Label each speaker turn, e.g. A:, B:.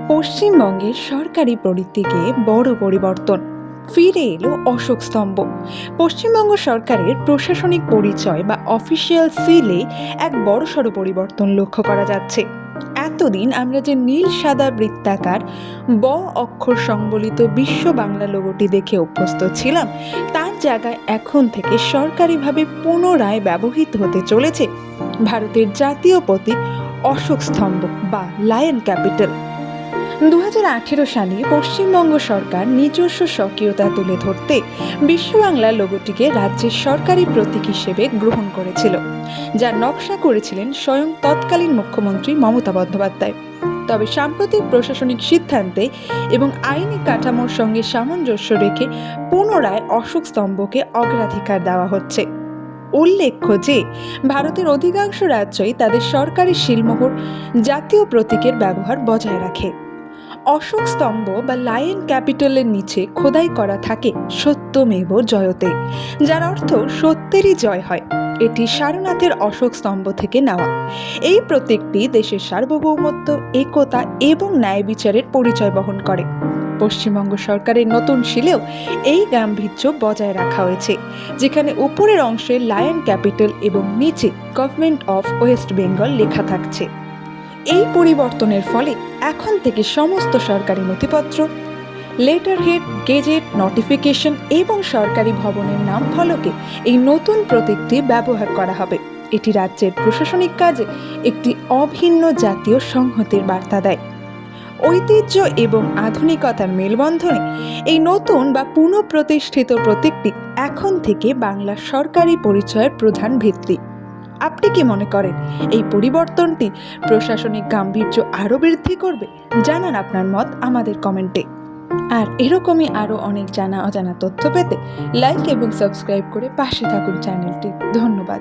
A: পশ্চিমবঙ্গের সরকারি পরিধিকে বড় পরিবর্তন। ফিরে এলো অশোক স্তম্ভ। পশ্চিমবঙ্গ সরকারের প্রশাসনিক পরিচয় বা অফিসিয়াল সিলে এক বড়সড় পরিবর্তন লক্ষ্য করা যাচ্ছে। এতদিন আমরা যে নীল সাদা বৃত্তাকার ব অক্ষর সংবলিত বিশ্ব বাংলা লোগোটি দেখে অভ্যস্ত ছিলাম, তার জায়গায় এখন থেকে সরকারিভাবে পুনরায় ব্যবহৃত হতে চলেছে ভারতের জাতীয় প্রতীক অশোক স্তম্ভ বা লায়ন ক্যাপিটাল। 2018 সালে পশ্চিমবঙ্গ সরকার নিজস্ব স্বকীয়তা তুলে ধরতে বিশ্ব বাংলা লোগোটিকে রাজ্যের সরকারি প্রতীক হিসেবে গ্রহণ করেছিল, যার নকশা করেছিলেন স্বয়ং তৎকালীন মুখ্যমন্ত্রী মমতা বন্দ্যোপাধ্যায়। তবে সাম্প্রতিক প্রশাসনিক সিদ্ধান্তে এবং আইনি কাঠামোর সঙ্গে সামঞ্জস্য রেখে পুনরায় অশোক স্তম্ভকে অগ্রাধিকার দেওয়া হচ্ছে। উল্লেখ্য যে ভারতের অধিকাংশ রাজ্যই তাদের সরকারি শিলমোহর জাতীয় প্রতীকের ব্যবহার বজায় রাখে। অশোক স্তম্ভ বা লায়ন ক্যাপিটালের নিচে খোদাই করা থাকে সত্যমেব জয়তে, যার অর্থ সত্যেরই জয় হয়। এটি সারনাথের অশোক স্তম্ভ থেকে নেওয়া। এই প্রতীকটি দেশের সার্বভৌমত্ব, একতা এবং ন্যায় বিচারের পরিচয় বহন করে। পশ্চিমবঙ্গ সরকারের নতুন শিলেও এই গাম্ভীর্য বজায় রাখা হয়েছে, যেখানে উপরের অংশে লায়ন ক্যাপিটাল এবং নিচে গভর্নমেন্ট অফ ওয়েস্ট বেঙ্গল লেখা থাকছে। এই পরিবর্তনের ফলে এখন থেকে সমস্ত সরকারি নথিপত্র, লেটার হেড, গেজেট, নোটিফিকেশন এবং সরকারি ভবনের নাম ফলকে এই নতুন প্রতীকটি ব্যবহার করা হবে। এটি রাজ্যের প্রশাসনিক কাজে একটি অভিন্ন জাতীয় সংহতির বার্তা দেয়। ঐতিহ্য এবং আধুনিকতার মেলবন্ধনে এই নতুন বা পুনঃপ্রতিষ্ঠিত প্রতীকটি এখন থেকে বাংলার সরকারি পরিচয়ের প্রধান ভিত্তি। আপনি কি মনে করেন এই পরিবর্তনটি প্রশাসনিক গাম্ভীর্য আরও বৃদ্ধি করবে? জানান আপনার মত আমাদের কমেন্টে। আর এরকমই আরও অনেক জানা অজানা তথ্য পেতে লাইক এবং সাবস্ক্রাইব করে পাশে থাকুন চ্যানেলটি। ধন্যবাদ।